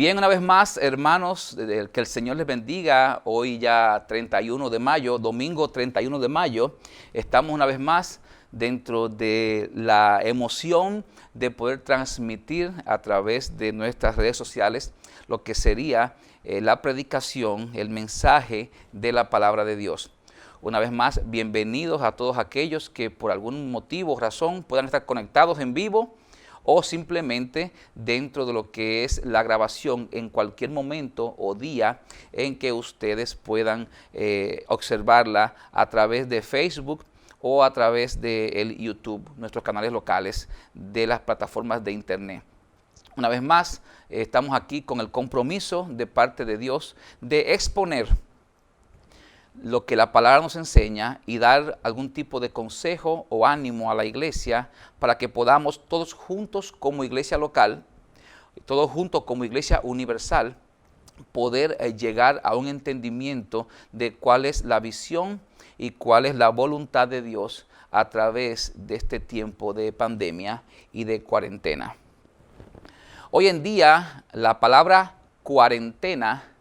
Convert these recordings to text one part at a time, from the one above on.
Bien, una vez más, hermanos, que el Señor les bendiga. Hoy ya 31 de mayo, domingo 31 de mayo, estamos una vez más dentro de la emoción de poder transmitir a través de nuestras redes sociales lo que sería la predicación, el mensaje de la palabra de Dios. Una vez más, bienvenidos a todos aquellos que por algún motivo o razón puedan estar conectados en vivo o simplemente dentro de lo que es la grabación en cualquier momento o día en que ustedes puedan observarla a través de Facebook o a través de YouTube, nuestros canales locales de las plataformas de internet. Una vez más, estamos aquí con el compromiso de parte de Dios de exponer lo que la palabra nos enseña y dar algún tipo de consejo o ánimo a la iglesia para que podamos todos juntos como iglesia local, todos juntos como iglesia universal, poder llegar a un entendimiento de cuál es la visión y cuál es la voluntad de Dios a través de este tiempo de pandemia y de cuarentena. Hoy en día la palabra cuarentena,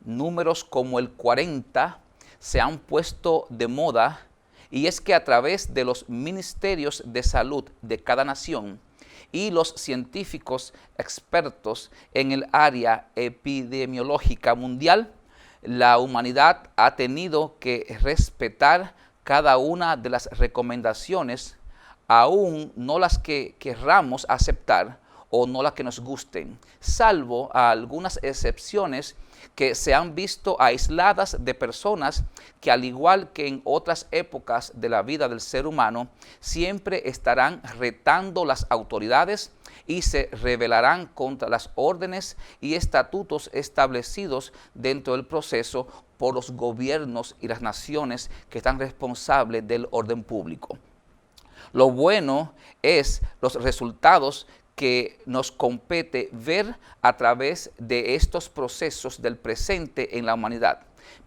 números como el 40 se han puesto de moda, y es que a través de los ministerios de salud de cada nación y los científicos expertos en el área epidemiológica mundial, la humanidad ha tenido que respetar cada una de las recomendaciones, aún no las que querramos aceptar o no las que nos gusten, salvo a algunas excepciones que se han visto aisladas de personas que, al igual que en otras épocas de la vida del ser humano, siempre estarán retando las autoridades y se rebelarán contra las órdenes y estatutos establecidos dentro del proceso por los gobiernos y las naciones que están responsables del orden público. Lo bueno es los resultados que nos compete ver a través de estos procesos del presente en la humanidad.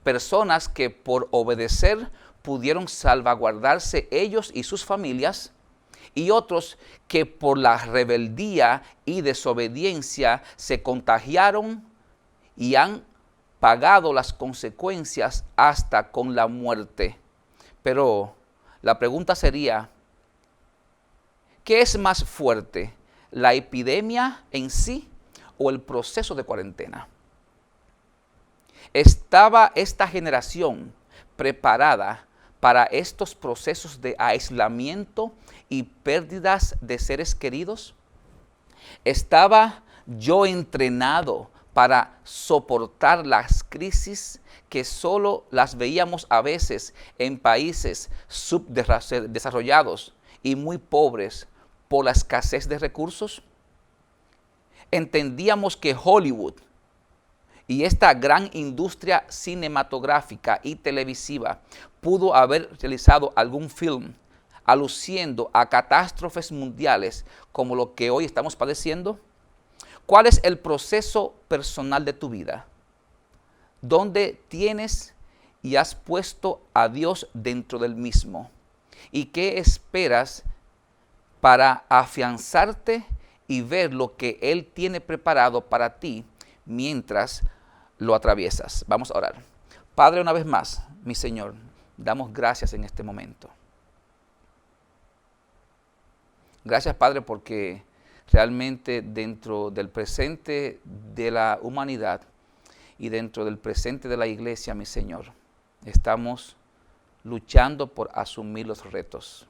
Personas que por obedecer pudieron salvaguardarse ellos y sus familias, y otros que por la rebeldía y desobediencia se contagiaron y han pagado las consecuencias hasta con la muerte. Pero la pregunta sería, ¿qué es más fuerte? ¿La epidemia en sí o el proceso de cuarentena? ¿Estaba esta generación preparada para estos procesos de aislamiento y pérdidas de seres queridos? ¿Estaba yo entrenado para soportar las crisis que solo las veíamos a veces en países subdesarrollados y muy pobres por la escasez de recursos? Entendíamos que Hollywood y esta gran industria cinematográfica y televisiva pudo haber realizado algún film aluciendo a catástrofes mundiales como lo que hoy estamos padeciendo. ¿Cuál es el proceso personal de tu vida? ¿Dónde tienes y has puesto a Dios dentro del mismo? ¿Y qué esperas para afianzarte y ver lo que Él tiene preparado para ti mientras lo atraviesas? Vamos a orar. Padre, una vez más, mi Señor, damos gracias en este momento. Gracias, Padre, porque realmente dentro del presente de la humanidad y dentro del presente de la iglesia, mi Señor, estamos luchando por asumir los retos.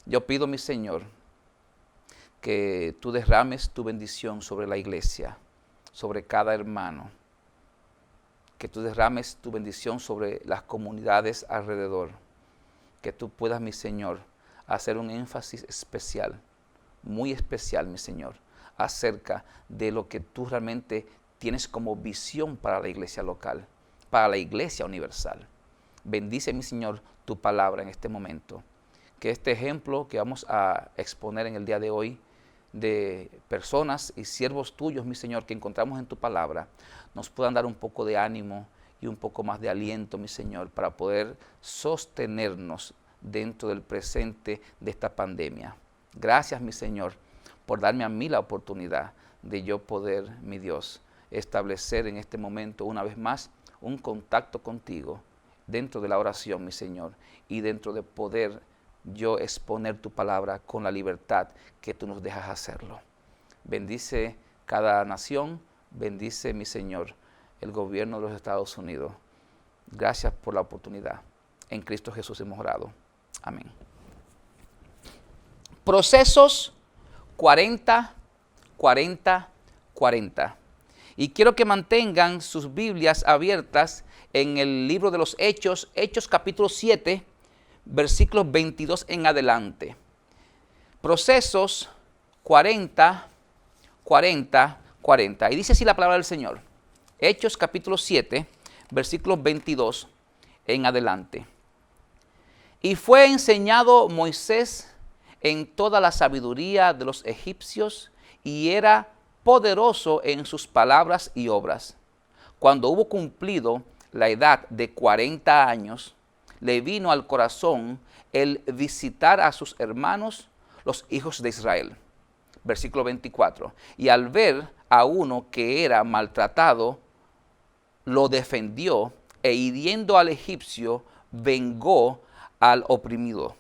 Yo pido, mi Señor, que tú derrames tu bendición sobre la iglesia, sobre cada hermano, que tú derrames tu bendición sobre las comunidades alrededor, que tú puedas, mi Señor, hacer un énfasis especial, muy especial, mi Señor, acerca de lo que tú realmente tienes como visión para la iglesia local, para la iglesia universal. Bendice, mi Señor, tu palabra en este momento. Que este ejemplo que vamos a exponer en el día de hoy de personas y siervos tuyos, mi Señor, que encontramos en tu palabra, nos puedan dar un poco de ánimo y un poco más de aliento, mi Señor, para poder sostenernos dentro del presente de esta pandemia. Gracias, mi Señor, por darme a mí la oportunidad de yo poder, mi Dios, establecer en este momento una vez más un contacto contigo dentro de la oración, mi Señor, y dentro de poder yo exponer tu palabra con la libertad que tú nos dejas hacerlo. Bendice cada nación, bendice, mi Señor, el gobierno de los Estados Unidos. Gracias por la oportunidad. En Cristo Jesús hemos orado. Amén. Procesos 40, 40, 40. Y quiero que mantengan sus Biblias abiertas en el libro de los Hechos, Hechos capítulo 7, versículos 22 en adelante. Procesos 40, 40, 40. Y dice así la palabra del Señor. Hechos capítulo 7, versículos 22 en adelante. Y fue enseñado Moisés en toda la sabiduría de los egipcios y era poderoso en sus palabras y obras. Cuando hubo cumplido la edad de 40 años, le vino al corazón el visitar a sus hermanos, los hijos de Israel. Versículo 24. Y al ver a uno que era maltratado, lo defendió e hiriendo al egipcio, vengó al oprimido.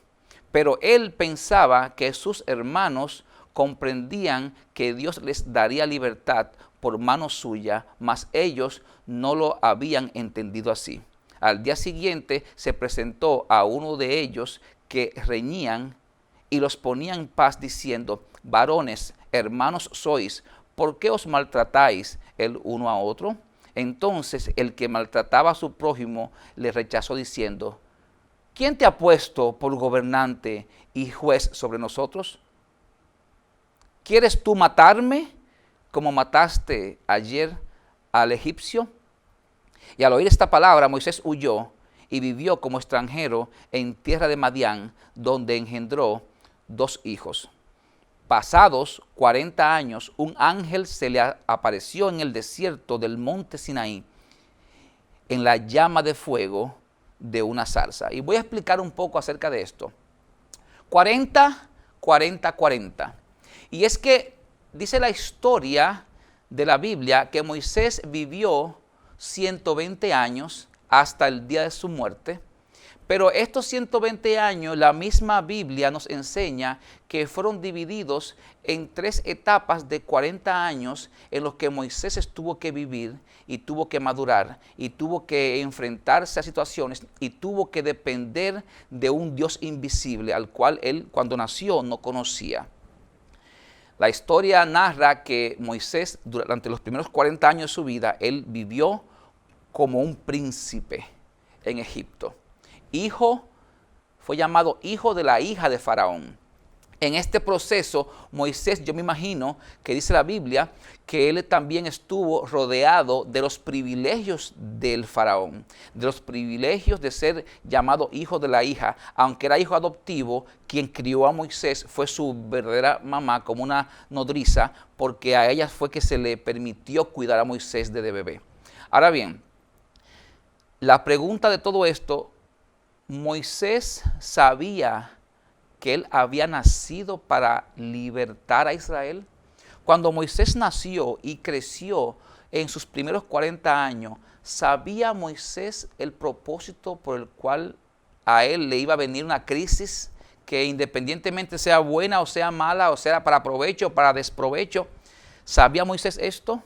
Pero él pensaba que sus hermanos comprendían que Dios les daría libertad por mano suya, mas ellos no lo habían entendido así. Al día siguiente se presentó a uno de ellos que reñían y los ponía en paz diciendo: varones, hermanos sois, ¿por qué os maltratáis el uno a otro? Entonces el que maltrataba a su prójimo le rechazó diciendo: ¿quién te ha puesto por gobernante y juez sobre nosotros? ¿Quieres tú matarme como mataste ayer al egipcio? Y al oír esta palabra, Moisés huyó y vivió como extranjero en tierra de Madián, donde engendró 2 hijos. Pasados 40 años, un ángel se le apareció en el desierto del monte Sinaí, en la llama de fuego de una zarza. Y voy a explicar un poco acerca de esto. 40, 40, 40. Y es que dice la historia de la Biblia que Moisés vivió 120 años hasta el día de su muerte. Pero estos 120 años, la misma Biblia nos enseña que fueron divididos en 3 etapas de 40 años en los que Moisés tuvo que vivir y tuvo que madurar y tuvo que enfrentarse a situaciones y tuvo que depender de un Dios invisible al cual él cuando nació no conocía. La historia narra que Moisés durante los primeros 40 años de su vida, él vivió como un príncipe en Egipto. Fue llamado hijo de la hija de Faraón. En este proceso, Moisés, yo me imagino que dice la Biblia, que él también estuvo rodeado de los privilegios del Faraón, de los privilegios de ser llamado hijo de la hija. Aunque era hijo adoptivo, quien crió a Moisés fue su verdadera mamá como una nodriza, porque a ella fue que se le permitió cuidar a Moisés desde bebé. Ahora bien, la pregunta de todo esto, Moisés sabía que él había nacido para libertar a Israel. Cuando Moisés nació y creció en sus primeros 40 años, ¿sabía Moisés el propósito por el cual a él le iba a venir una crisis que independientemente sea buena o sea mala, o sea para provecho o para desprovecho? ¿Sabía Moisés esto?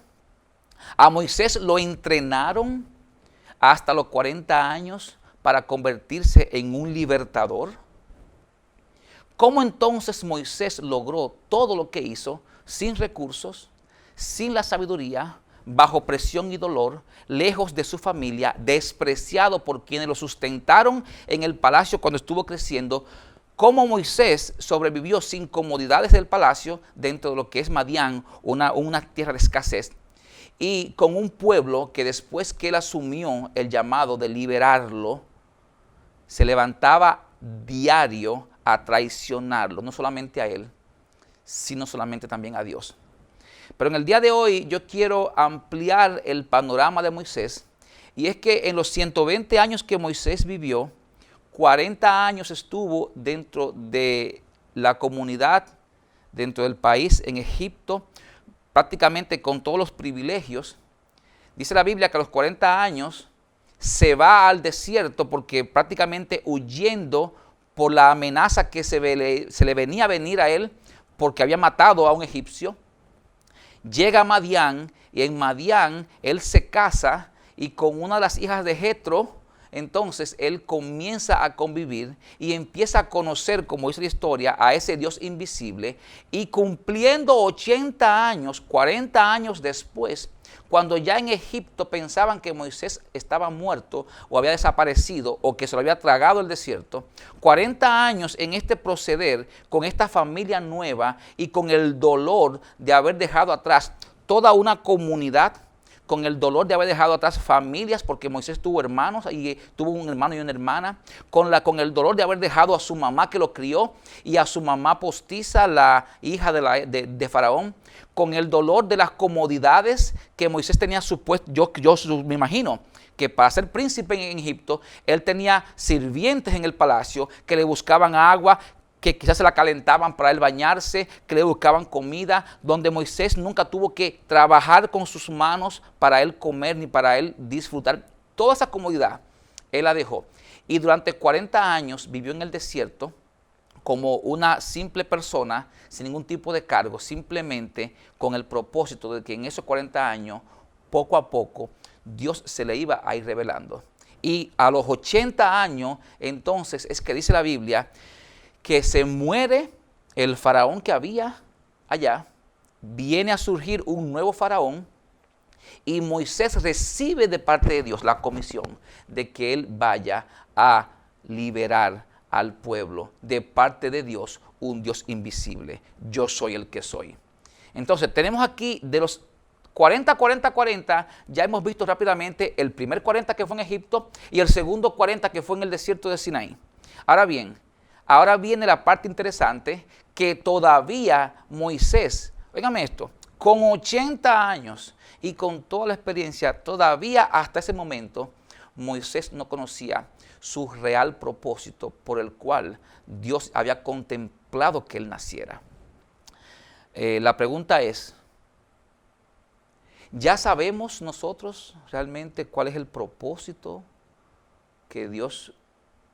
A Moisés lo entrenaron hasta los 40 años para convertirse en un libertador. ¿Cómo entonces Moisés logró todo lo que hizo sin recursos, sin la sabiduría, bajo presión y dolor, lejos de su familia, despreciado por quienes lo sustentaron en el palacio cuando estuvo creciendo? ¿Cómo Moisés sobrevivió sin comodidades del palacio dentro de lo que es Madián, una tierra de escasez? Y con un pueblo que después que él asumió el llamado de liberarlo, se levantaba diario a traicionarlo, no solamente a él, sino solamente también a Dios. Pero en el día de hoy yo quiero ampliar el panorama de Moisés, y es que en los 120 años que Moisés vivió, 40 años estuvo dentro de la comunidad, dentro del país, en Egipto, prácticamente con todos los privilegios. Dice la Biblia que a los 40 años se va al desierto porque prácticamente huyendo por la amenaza que se le venía a venir a él porque había matado a un egipcio. Llega a Madián y en Madián él se casa y con una de las hijas de Jetro, entonces él comienza a convivir y empieza a conocer, como dice la historia, a ese Dios invisible, y cumpliendo 80 años, 40 años después, cuando ya en Egipto pensaban que Moisés estaba muerto o había desaparecido o que se lo había tragado el desierto, 40 años en este proceder con esta familia nueva y con el dolor de haber dejado atrás toda una comunidad, con el dolor de haber dejado atrás familias, porque Moisés tuvo hermanos y tuvo un hermano y una hermana, con el dolor de haber dejado a su mamá que lo crió y a su mamá postiza, la hija de Faraón, con el dolor de las comodidades que Moisés tenía supuesto. Yo me imagino que para ser príncipe en Egipto, él tenía sirvientes en el palacio que le buscaban agua, que quizás se la calentaban para él bañarse, que le buscaban comida, donde Moisés nunca tuvo que trabajar con sus manos para él comer ni para él disfrutar. Toda esa comodidad él la dejó. Y durante 40 años vivió en el desierto como una simple persona, sin ningún tipo de cargo, simplemente con el propósito de que en esos 40 años, poco a poco, Dios se le iba a ir revelando. Y a los 80 años, entonces, es que dice la Biblia, que se muere el faraón que había allá, viene a surgir un nuevo faraón y Moisés recibe de parte de Dios la comisión de que él vaya a liberar al pueblo de parte de Dios, un Dios invisible. Yo soy el que soy. Entonces tenemos aquí de los 40, ya hemos visto rápidamente el primer 40 que fue en Egipto y el segundo 40 que fue en el desierto de Sinaí. Ahora viene la parte interesante, que todavía Moisés, óigame esto, con 80 años y con toda la experiencia, todavía hasta ese momento, Moisés no conocía su real propósito por el cual Dios había contemplado que él naciera. La pregunta es, ¿ya sabemos nosotros realmente cuál es el propósito que Dios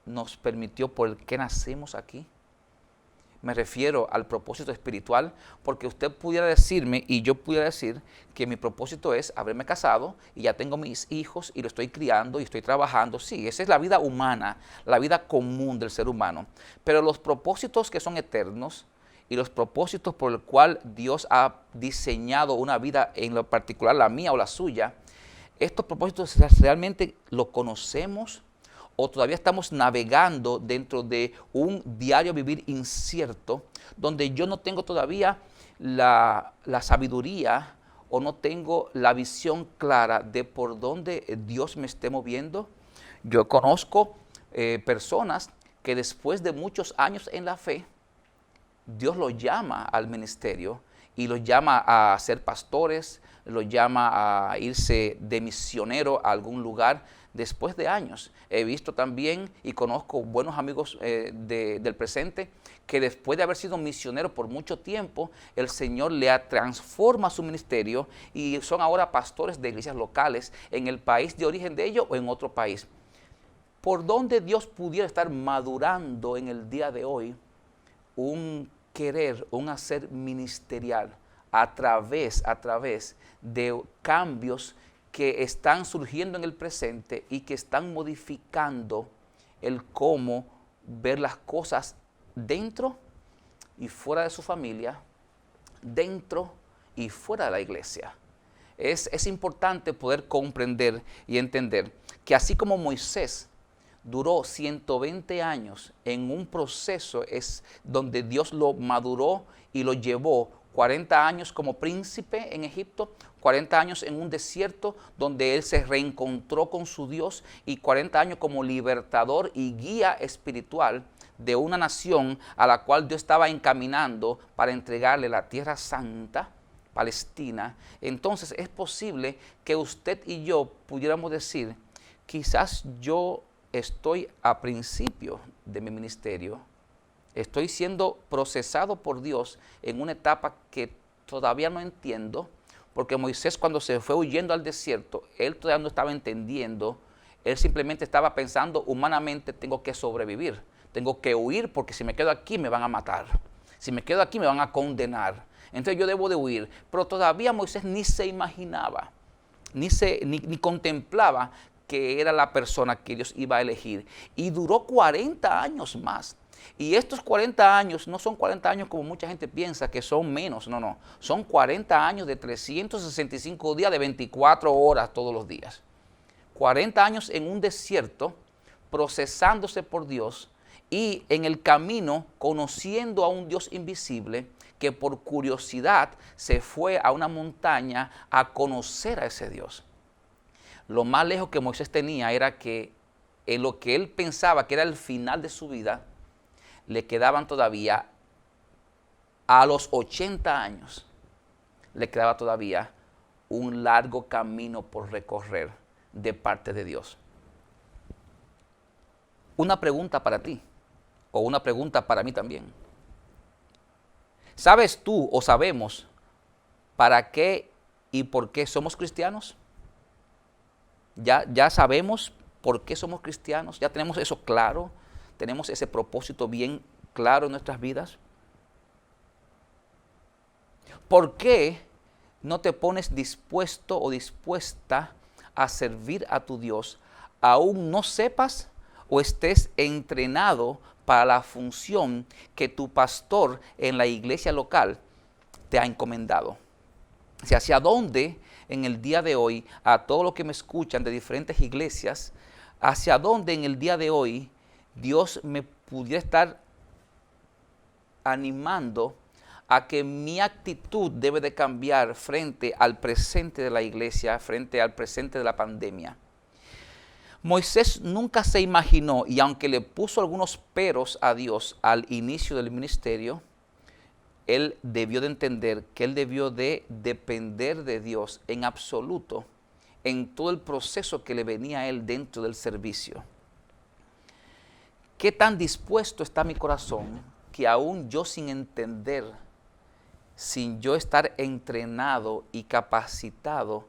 nos permitió por el que nacemos aquí? Me refiero al propósito espiritual, porque usted pudiera decirme y yo pudiera decir que mi propósito es haberme casado y ya tengo mis hijos y lo estoy criando y estoy trabajando. Sí, esa es la vida humana, la vida común del ser humano. Pero los propósitos que son eternos y los propósitos por el cual Dios ha diseñado una vida, en lo particular la mía o la suya, estos propósitos realmente los conocemos o todavía estamos navegando dentro de un diario vivir incierto, donde yo no tengo todavía la sabiduría o no tengo la visión clara de por dónde Dios me esté moviendo. Yo conozco personas que después de muchos años en la fe, Dios los llama al ministerio y los llama a ser pastores, los llama a irse de misionero a algún lugar después de años. He visto también y conozco buenos amigos del presente que después de haber sido misionero por mucho tiempo, el Señor le transforma su ministerio y son ahora pastores de iglesias locales en el país de origen de ellos o en otro país. ¿Por dónde Dios pudiera estar madurando en el día de hoy un querer, un hacer ministerial a través de cambios que están surgiendo en el presente y que están modificando el cómo ver las cosas dentro y fuera de su familia, dentro y fuera de la iglesia? Es importante poder comprender y entender que así como Moisés duró 120 años en un proceso es donde Dios lo maduró y lo llevó 40 años como príncipe en Egipto, 40 años en un desierto donde él se reencontró con su Dios y 40 años como libertador y guía espiritual de una nación a la cual Dios estaba encaminando para entregarle la tierra santa, Palestina. Entonces es posible que usted y yo pudiéramos decir, quizás yo estoy a principio de mi ministerio, estoy siendo procesado por Dios en una etapa que todavía no entiendo, porque Moisés cuando se fue huyendo al desierto, él todavía no estaba entendiendo, él simplemente estaba pensando humanamente, tengo que sobrevivir, tengo que huir porque si me quedo aquí me van a matar, si me quedo aquí me van a condenar, entonces yo debo de huir, pero todavía Moisés ni se imaginaba, ni contemplaba que era la persona que Dios iba a elegir. Y duró 40 años más. Y estos 40 años no son 40 años como mucha gente piensa que son menos, no. Son 40 años de 365 días de 24 horas todos los días. 40 años en un desierto, procesándose por Dios y en el camino conociendo a un Dios invisible que por curiosidad se fue a una montaña a conocer a ese Dios. Lo más lejos que Moisés tenía era que en lo que él pensaba que era el final de su vida, le quedaban todavía, a los 80 años, le quedaba todavía un largo camino por recorrer de parte de Dios. Una pregunta para ti, o una pregunta para mí también. ¿Sabes tú o sabemos para qué y por qué somos cristianos? Ya sabemos por qué somos cristianos, ya tenemos eso claro, tenemos ese propósito bien claro en nuestras vidas. ¿Por qué no te pones dispuesto o dispuesta a servir a tu Dios, aún no sepas o estés entrenado para la función que tu pastor en la iglesia local te ha encomendado? O sea, ¿hacia dónde en el día de hoy, a todos los que me escuchan de diferentes iglesias, hacia dónde en el día de hoy Dios me pudiera estar animando a que mi actitud debe de cambiar frente al presente de la iglesia, frente al presente de la pandemia? Moisés nunca se imaginó, y aunque le puso algunos peros a Dios al inicio del ministerio, él debió de entender que él debió de depender de Dios en absoluto en todo el proceso que le venía a él dentro del servicio. ¿Qué tan dispuesto está mi corazón que aún yo sin entender, sin yo estar entrenado y capacitado,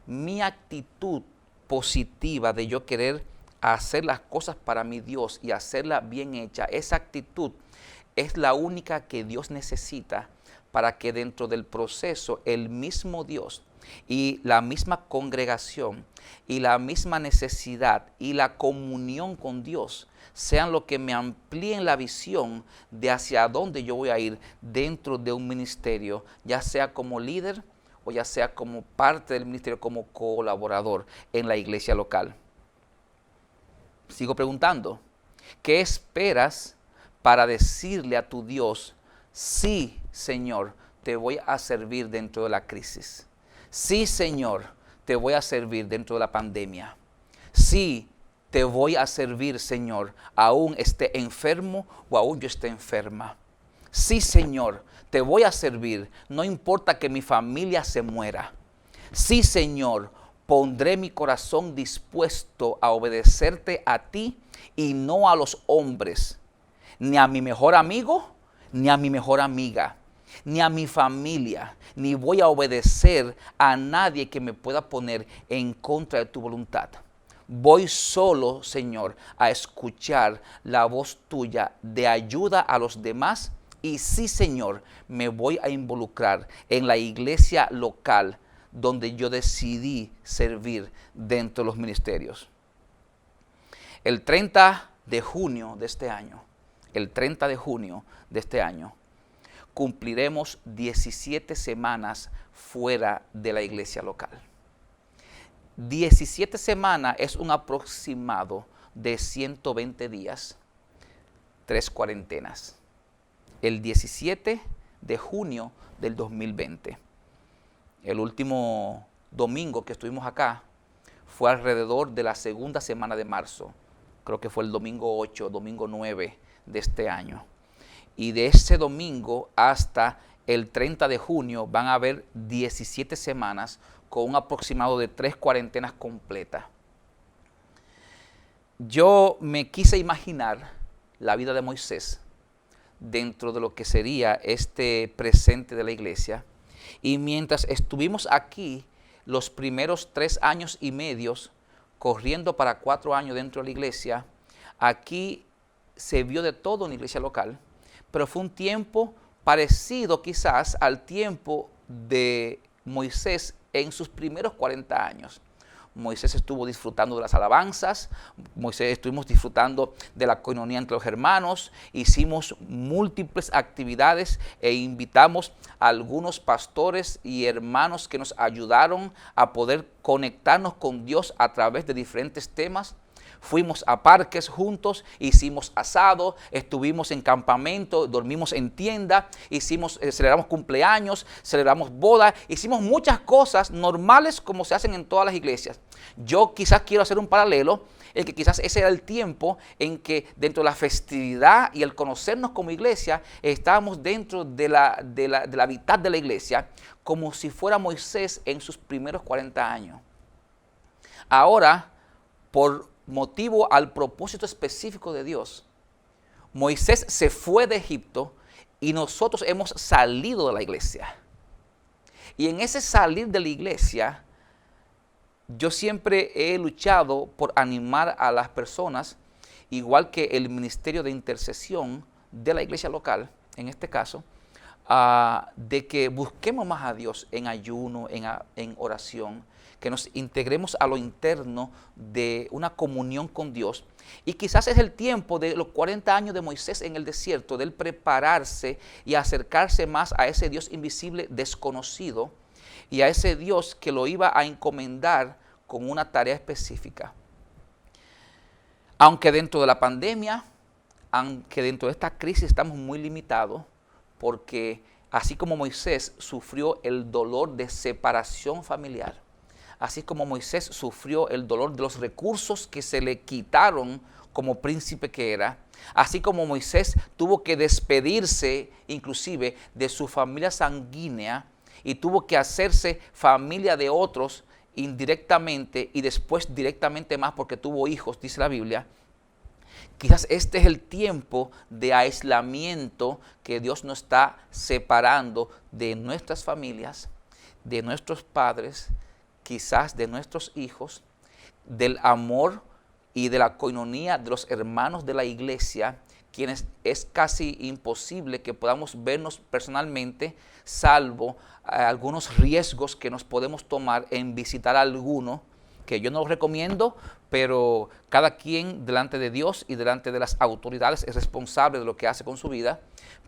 mi actitud positiva de yo querer hacer las cosas para mi Dios y hacerla bien hecha, esa actitud es la única que Dios necesita para que dentro del proceso el mismo Dios y la misma congregación y la misma necesidad y la comunión con Dios sean lo que me amplíen la visión de hacia dónde yo voy a ir dentro de un ministerio, ya sea como líder o ya sea como parte del ministerio, como colaborador en la iglesia local. Sigo preguntando, ¿qué esperas para decirle a tu Dios, sí, Señor, te voy a servir dentro de la crisis? Sí, Señor, te voy a servir dentro de la pandemia. Sí, te voy a servir, Señor, aún esté enfermo o aún yo esté enferma. Sí, Señor, te voy a servir, no importa que mi familia se muera. Sí, Señor, pondré mi corazón dispuesto a obedecerte a ti y no a los hombres, ni a mi mejor amigo, ni a mi mejor amiga, ni a mi familia, ni voy a obedecer a nadie que me pueda poner en contra de tu voluntad. Voy solo, Señor, a escuchar la voz tuya de ayuda a los demás. Y sí, Señor, me voy a involucrar en la iglesia local donde yo decidí servir dentro de los ministerios. El 30 de junio de este año, cumpliremos 17 semanas fuera de la iglesia local. 17 semanas es un aproximado de 120 días, 3 cuarentenas. El 17 de junio del 2020. El último domingo que estuvimos acá fue alrededor de la segunda semana de marzo. Creo que fue el domingo 8, domingo 9 de este año. Y de ese domingo hasta el 30 de junio van a haber 17 semanas con un aproximado de 3 cuarentenas completas. Yo me quise imaginar la vida de Moisés dentro de lo que sería este presente de la iglesia Y mientras estuvimos aquí, los primeros 3 años y medio, corriendo para 4 años dentro de la iglesia, aquí se vio de todo en la iglesia local, pero fue un tiempo parecido quizás al tiempo de Moisés en sus primeros 40 años. Moisés estuvo disfrutando de las alabanzas, Moisés estuvimos disfrutando de la coinonía entre los hermanos, hicimos múltiples actividades e invitamos a algunos pastores y hermanos que nos ayudaron a poder conectarnos con Dios a través de diferentes temas. Fuimos a parques juntos, hicimos asado, estuvimos en campamento, dormimos en tienda, celebramos cumpleaños, celebramos bodas, hicimos muchas cosas normales como se hacen en todas las iglesias. Yo quizás quiero hacer un paralelo, el que quizás ese era el tiempo en que dentro de la festividad y el conocernos como iglesia, estábamos dentro de la mitad de la iglesia, como si fuera Moisés en sus primeros 40 años. Ahora, por motivo al propósito específico de Dios, Moisés se fue de Egipto y nosotros hemos salido de la iglesia. Y en ese salir de la iglesia, yo siempre he luchado por animar a las personas, igual que el ministerio de intercesión de la iglesia local, en este caso, de que busquemos más a Dios en ayuno, en oración, que nos integremos a lo interno de una comunión con Dios. Y quizás es el tiempo de los 40 años de Moisés en el desierto, de él prepararse y acercarse más a ese Dios invisible desconocido y a ese Dios que lo iba a encomendar con una tarea específica. Aunque dentro de la pandemia, aunque dentro de esta crisis estamos muy limitados, porque así como Moisés sufrió el dolor de separación familiar, así como Moisés sufrió el dolor de los recursos que se le quitaron como príncipe que era, así como Moisés tuvo que despedirse inclusive de su familia sanguínea y tuvo que hacerse familia de otros indirectamente y después directamente más porque tuvo hijos, dice la Biblia. Quizás este es el tiempo de aislamiento que Dios nos está separando de nuestras familias, de nuestros padres, quizás de nuestros hijos, del amor y de la coinonía de los hermanos de la iglesia, quienes es casi imposible que podamos vernos personalmente, salvo algunos riesgos que nos podemos tomar en visitar a alguno, que yo no lo recomiendo, pero cada quien delante de Dios y delante de las autoridades es responsable de lo que hace con su vida,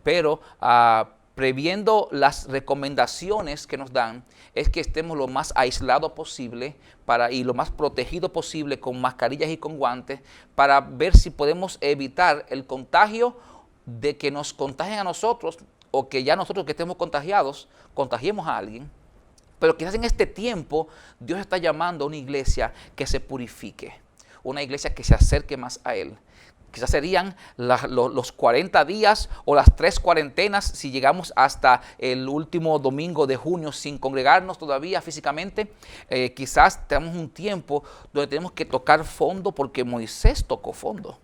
pero previendo las recomendaciones que nos dan, es que estemos lo más aislados posible y lo más protegidos posible con mascarillas y con guantes para ver si podemos evitar el contagio de que nos contagien a nosotros o que ya nosotros que estemos contagiados, contagiemos a alguien. Pero quizás en este tiempo Dios está llamando a una iglesia que se purifique, una iglesia que se acerque más a Él. Quizás serían los 40 días o las 3 cuarentenas si llegamos hasta el último domingo de junio sin congregarnos todavía físicamente. Quizás tenemos un tiempo donde tenemos que tocar fondo porque Moisés tocó fondo.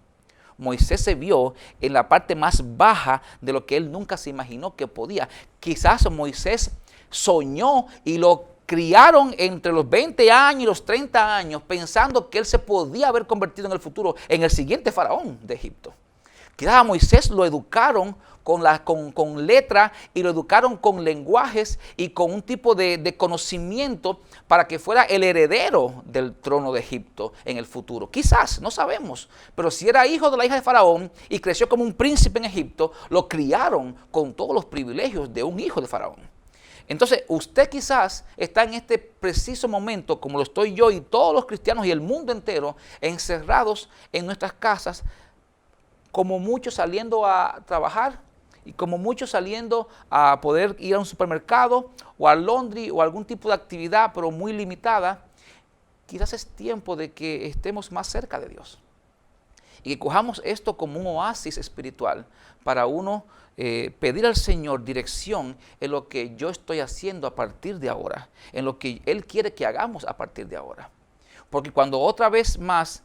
Moisés se vio en la parte más baja de lo que él nunca se imaginó que podía. Quizás Moisés soñó y lo criaron entre los 20 años y los 30 años pensando que él se podía haber convertido en el futuro en el siguiente faraón de Egipto. Quizás a Moisés lo educaron con letra y lo educaron con lenguajes y con un tipo de conocimiento para que fuera el heredero del trono de Egipto en el futuro. Quizás, no sabemos, pero si era hijo de la hija de Faraón y creció como un príncipe en Egipto, lo criaron con todos los privilegios de un hijo de Faraón. Entonces, usted quizás está en este preciso momento, como lo estoy yo y todos los cristianos y el mundo entero, encerrados en nuestras casas, como muchos saliendo a trabajar y como muchos saliendo a poder ir a un supermercado o al laundry o algún tipo de actividad, pero muy limitada. Quizás es tiempo de que estemos más cerca de Dios y que cojamos esto como un oasis espiritual para uno pedir al Señor dirección en lo que yo estoy haciendo a partir de ahora, en lo que Él quiere que hagamos a partir de ahora. Porque cuando otra vez más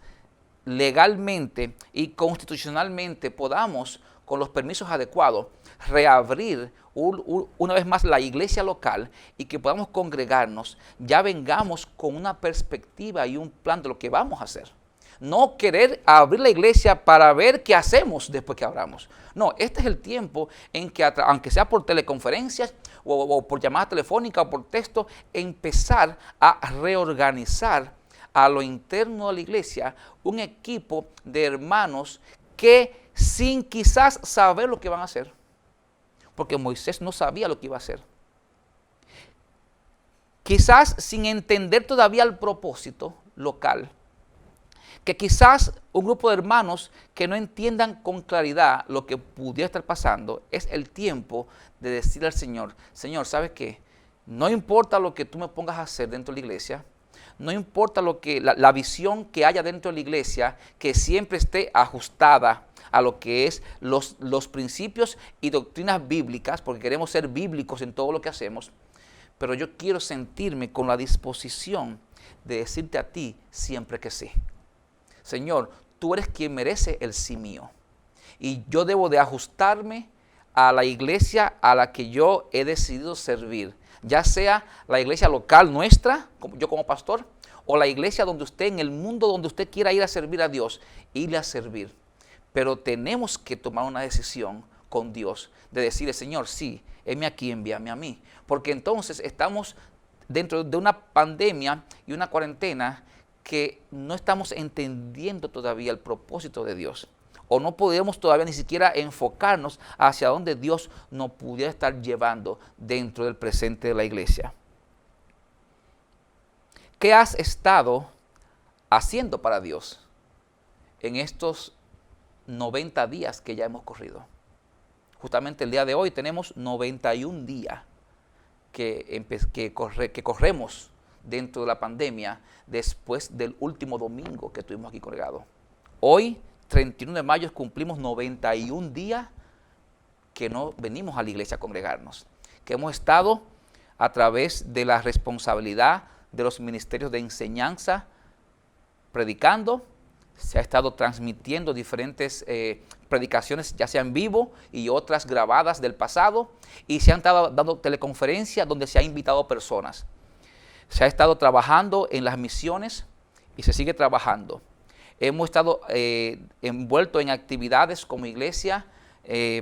legalmente y constitucionalmente podamos, con los permisos adecuados, reabrir una vez más la iglesia local y que podamos congregarnos, ya vengamos con una perspectiva y un plan de lo que vamos a hacer. No querer abrir la iglesia para ver qué hacemos después que abramos. No, este es el tiempo en que, aunque sea por teleconferencias o por llamada telefónica o por texto, empezar a reorganizar a lo interno de la iglesia un equipo de hermanos que sin quizás saber lo que van a hacer, porque Moisés no sabía lo que iba a hacer, quizás sin entender todavía el propósito local, que quizás un grupo de hermanos que no entiendan con claridad lo que pudiera estar pasando, es el tiempo de decirle al Señor, Señor, ¿sabes qué? No importa lo que tú me pongas a hacer dentro de la iglesia, no importa la visión que haya dentro de la iglesia, que siempre esté ajustada a lo que es los principios y doctrinas bíblicas, porque queremos ser bíblicos en todo lo que hacemos, pero yo quiero sentirme con la disposición de decirte a ti siempre que sí. Señor, tú eres quien merece el sí mío. Y yo debo de ajustarme a la iglesia a la que yo he decidido servir. Ya sea la iglesia local nuestra, yo como pastor, o la iglesia donde usted, en el mundo donde usted quiera ir a servir a Dios, irle a servir. Pero tenemos que tomar una decisión con Dios de decirle, Señor, sí, heme aquí, envíame a mí. Porque entonces estamos dentro de una pandemia y una cuarentena que no estamos entendiendo todavía el propósito de Dios. O no podemos todavía ni siquiera enfocarnos hacia donde Dios nos pudiera estar llevando dentro del presente de la iglesia. ¿Qué has estado haciendo para Dios en estos 90 días que ya hemos corrido? Justamente el día de hoy tenemos 91 días que corremos dentro de la pandemia después del último domingo que estuvimos aquí congregados. Hoy, 31 de mayo, cumplimos 91 días que no venimos a la iglesia a congregarnos, que hemos estado a través de la responsabilidad de los ministerios de enseñanza, predicando, se ha estado transmitiendo diferentes predicaciones, ya sea en vivo y otras grabadas del pasado, y se han estado dando teleconferencias donde se ha invitado personas. Se ha estado trabajando en las misiones y se sigue trabajando. Hemos estado envueltos en actividades como iglesia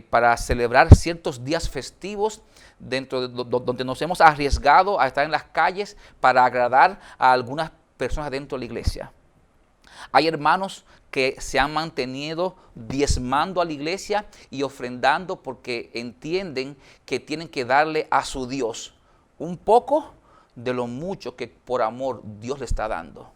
para celebrar ciertos días festivos donde nos hemos arriesgado a estar en las calles para agradar a algunas personas dentro de la iglesia. Hay hermanos que se han mantenido diezmando a la iglesia y ofrendando porque entienden que tienen que darle a su Dios un poco de lo mucho que por amor Dios le está dando.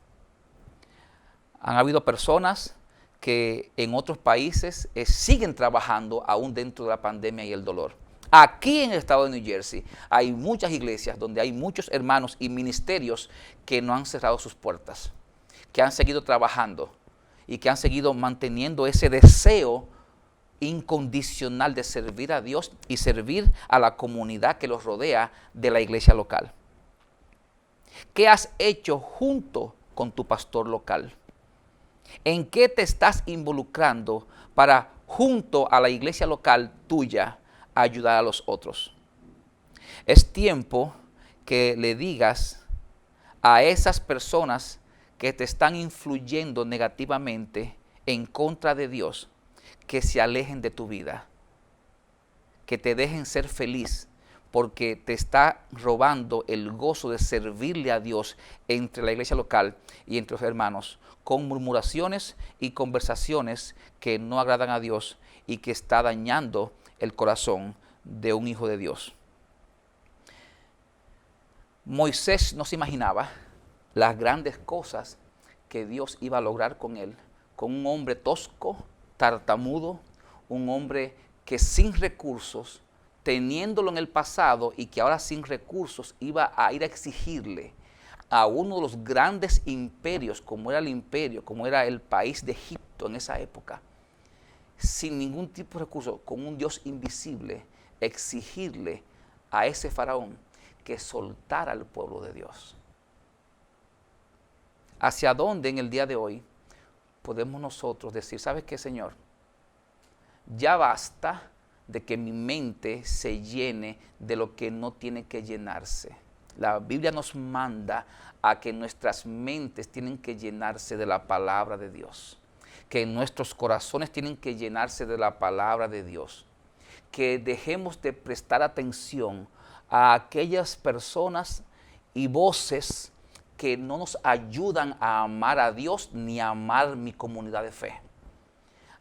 Han habido personas que en otros países siguen trabajando aún dentro de la pandemia y el dolor. Aquí en el estado de New Jersey hay muchas iglesias donde hay muchos hermanos y ministerios que no han cerrado sus puertas, que han seguido trabajando y que han seguido manteniendo ese deseo incondicional de servir a Dios y servir a la comunidad que los rodea de la iglesia local. ¿Qué has hecho junto con tu pastor local? ¿En qué te estás involucrando para, junto a la iglesia local tuya, ayudar a los otros? Es tiempo que le digas a esas personas que te están influyendo negativamente en contra de Dios, que se alejen de tu vida, que te dejen ser feliz, porque te está robando el gozo de servirle a Dios entre la iglesia local y entre los hermanos, con murmuraciones y conversaciones que no agradan a Dios y que está dañando el corazón de un hijo de Dios. Moisés no se imaginaba las grandes cosas que Dios iba a lograr con él, con un hombre tosco, tartamudo, un hombre que sin recursos, teniéndolo en el pasado y que ahora sin recursos iba a ir a exigirle a uno de los grandes imperios, como era el imperio, como era el país de Egipto en esa época, sin ningún tipo de recurso, con un Dios invisible, exigirle a ese faraón que soltara al pueblo de Dios. ¿Hacia dónde en el día de hoy podemos nosotros decir, ¿sabes qué, Señor? Ya basta de que mi mente se llene de lo que no tiene que llenarse. La Biblia nos manda a que nuestras mentes tienen que llenarse de la palabra de Dios, que nuestros corazones tienen que llenarse de la palabra de Dios, que dejemos de prestar atención a aquellas personas y voces que no nos ayudan a amar a Dios ni a amar mi comunidad de fe.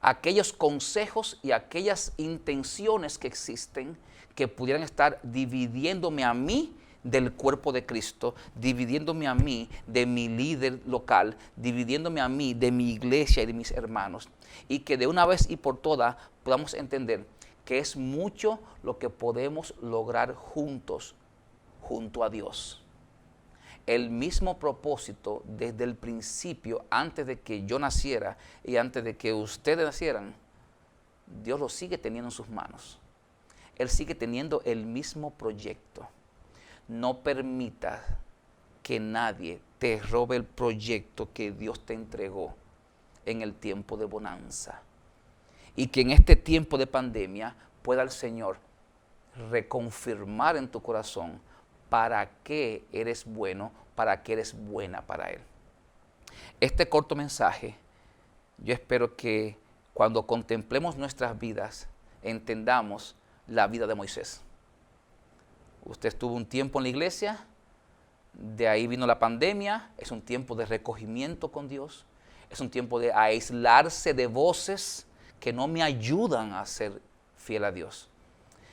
Aquellos consejos y aquellas intenciones que existen que pudieran estar dividiéndome a mí del cuerpo de Cristo, dividiéndome a mí de mi líder local, dividiéndome a mí de mi iglesia y de mis hermanos, y que de una vez y por todas podamos entender que es mucho lo que podemos lograr juntos, junto a Dios. El mismo propósito desde el principio, antes de que yo naciera y antes de que ustedes nacieran, Dios lo sigue teniendo en sus manos. Él sigue teniendo el mismo proyecto. No permitas que nadie te robe el proyecto que Dios te entregó en el tiempo de bonanza. Y que en este tiempo de pandemia pueda el Señor reconfirmar en tu corazón para qué eres bueno, para qué eres buena para Él. Este corto mensaje, yo espero que cuando contemplemos nuestras vidas, entendamos la vida de Moisés. Usted estuvo un tiempo en la iglesia, de ahí vino la pandemia, es un tiempo de recogimiento con Dios, es un tiempo de aislarse de voces que no me ayudan a ser fiel a Dios.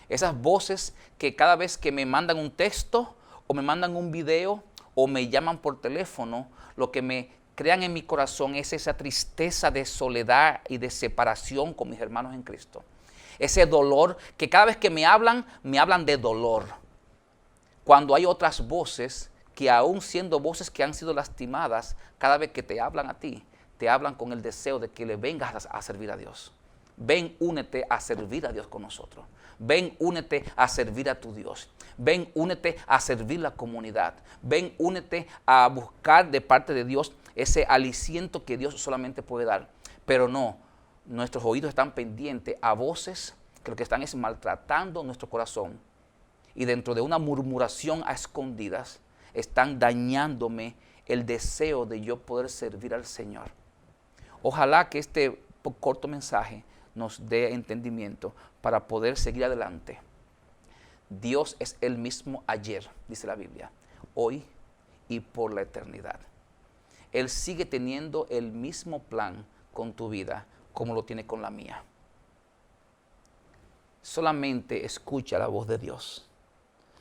Esas voces que cada vez que me mandan un texto o me mandan un video o me llaman por teléfono, lo que me crean en mi corazón es esa tristeza de soledad y de separación con mis hermanos en Cristo. Ese dolor que cada vez que me hablan de dolor. Cuando hay otras voces que aún siendo voces que han sido lastimadas, cada vez que te hablan a ti, te hablan con el deseo de que le vengas a servir a Dios. Ven, únete a servir a Dios con nosotros. Ven, únete a servir a tu Dios. Ven, únete a servir la comunidad. Ven, únete a buscar de parte de Dios ese aliciento que Dios solamente puede dar. Pero no, nuestros oídos están pendientes a voces que lo que están es maltratando nuestro corazón. Y dentro de una murmuración a escondidas, están dañándome el deseo de yo poder servir al Señor. Ojalá que este corto mensaje nos dé entendimiento para poder seguir adelante. Dios es el mismo ayer, dice la Biblia, hoy y por la eternidad. Él sigue teniendo el mismo plan con tu vida como lo tiene con la mía. Solamente escucha la voz de Dios,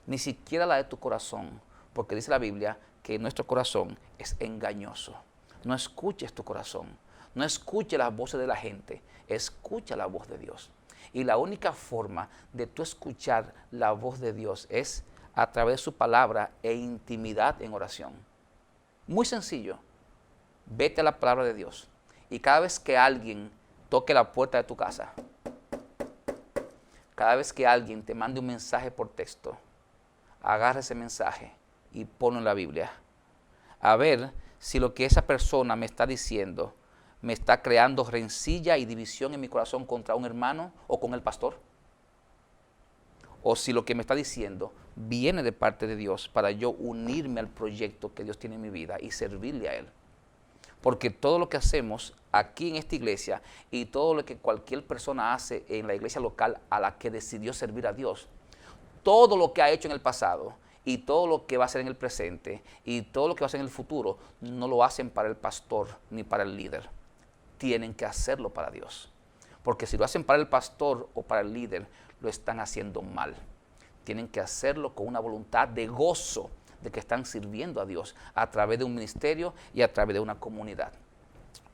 ni siquiera la de tu corazón, porque dice la Biblia que nuestro corazón es engañoso. No escuches tu corazón, no escuches las voces de la gente, escucha la voz de Dios. Y la única forma de tú escuchar la voz de Dios es a través de su palabra e intimidad en oración. Muy sencillo, vete a la palabra de Dios y cada vez que alguien toque la puerta de tu casa, cada vez que alguien te mande un mensaje por texto, agarra ese mensaje y ponlo en la Biblia. A ver si lo que esa persona me está diciendo me está creando rencilla y división en mi corazón contra un hermano o con el pastor. O si lo que me está diciendo viene de parte de Dios para yo unirme al proyecto que Dios tiene en mi vida y servirle a Él. Porque todo lo que hacemos aquí en esta iglesia y todo lo que cualquier persona hace en la iglesia local a la que decidió servir a Dios, todo lo que ha hecho en el pasado y todo lo que va a hacer en el presente y todo lo que va a hacer en el futuro, no lo hacen para el pastor ni para el líder. Tienen que hacerlo para Dios. Porque si lo hacen para el pastor o para el líder, lo están haciendo mal. Tienen que hacerlo con una voluntad de gozo de que están sirviendo a Dios a través de un ministerio y a través de una comunidad.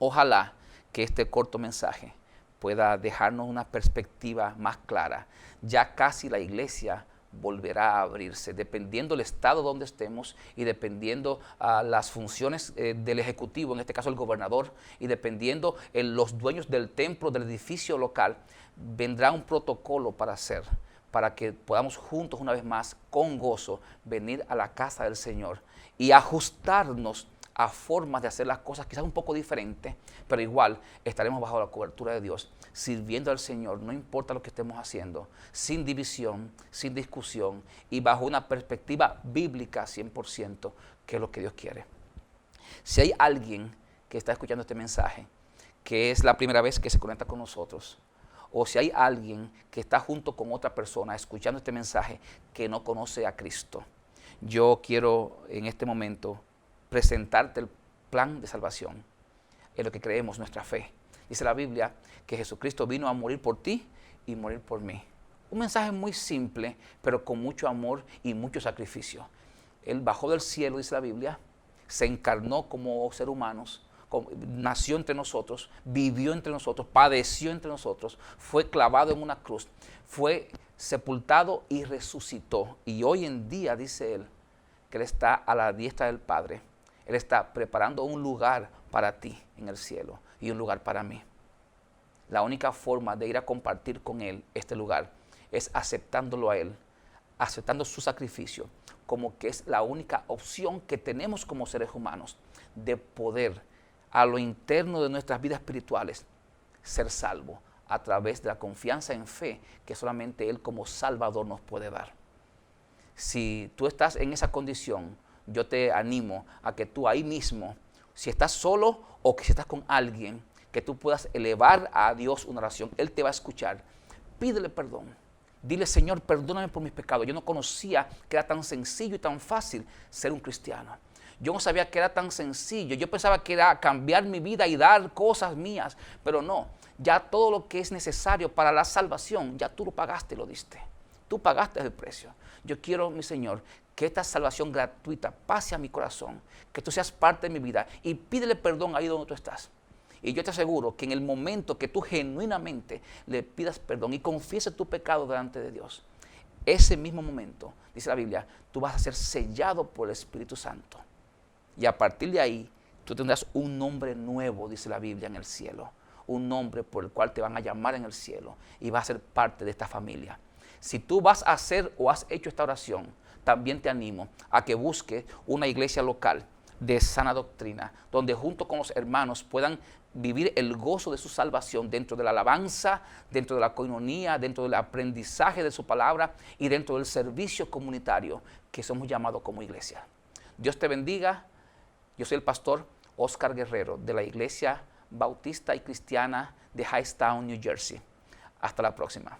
Ojalá que este corto mensaje pueda dejarnos una perspectiva más clara. Ya casi la iglesia volverá a abrirse, dependiendo del estado donde estemos y dependiendo las funciones del ejecutivo, en este caso el gobernador, y dependiendo los dueños del templo, del edificio local, vendrá un protocolo para que podamos juntos una vez más, con gozo, venir a la casa del Señor y ajustarnos a formas de hacer las cosas quizás un poco diferentes, pero igual estaremos bajo la cobertura de Dios, sirviendo al Señor, no importa lo que estemos haciendo, sin división, sin discusión y bajo una perspectiva bíblica 100%, que es lo que Dios quiere. Si hay alguien que está escuchando este mensaje, que es la primera vez que se conecta con nosotros, o si hay alguien que está junto con otra persona escuchando este mensaje que no conoce a Cristo, yo quiero en este momento presentarte el plan de salvación, en lo que creemos, nuestra fe. Dice la Biblia que Jesucristo vino a morir por ti y morir por mí. Un mensaje muy simple, pero con mucho amor y mucho sacrificio. Él bajó del cielo, dice la Biblia, se encarnó como ser humanos, nació entre nosotros, vivió entre nosotros, padeció entre nosotros, fue clavado en una cruz, fue sepultado y resucitó. Y hoy en día, dice él, que Él está a la diestra del Padre. Él está preparando un lugar para ti en el cielo y un lugar para mí. La única forma de ir a compartir con Él este lugar es aceptándolo a Él, aceptando su sacrificio, como que es la única opción que tenemos como seres humanos de poder a lo interno de nuestras vidas espirituales ser salvo a través de la confianza en fe que solamente Él como Salvador nos puede dar. Si tú estás en esa condición, yo te animo a que tú ahí mismo, si estás solo o que si estás con alguien, que tú puedas elevar a Dios una oración. Él te va a escuchar. Pídele perdón. Dile, Señor, perdóname por mis pecados. Yo no conocía que era tan sencillo y tan fácil ser un cristiano. Yo no sabía que era tan sencillo. Yo pensaba que era cambiar mi vida y dar cosas mías. Pero no, ya todo lo que es necesario para la salvación, ya tú lo pagaste y lo diste. Tú pagaste el precio. Yo quiero, mi Señor, que esta salvación gratuita pase a mi corazón, que tú seas parte de mi vida y pídele perdón ahí donde tú estás. Y yo te aseguro que en el momento que tú genuinamente le pidas perdón y confieses tu pecado delante de Dios, ese mismo momento, dice la Biblia, tú vas a ser sellado por el Espíritu Santo. Y a partir de ahí, tú tendrás un nombre nuevo, dice la Biblia, en el cielo. Un nombre por el cual te van a llamar en el cielo y vas a ser parte de esta familia. Si tú vas a hacer o has hecho esta oración, también te animo a que busques una iglesia local de sana doctrina, donde junto con los hermanos puedan vivir el gozo de su salvación dentro de la alabanza, dentro de la coinonía, dentro del aprendizaje de su palabra y dentro del servicio comunitario que somos llamados como iglesia. Dios te bendiga. Yo soy el pastor Oscar Guerrero de la Iglesia Bautista y Cristiana de Hightstown, New Jersey. Hasta la próxima.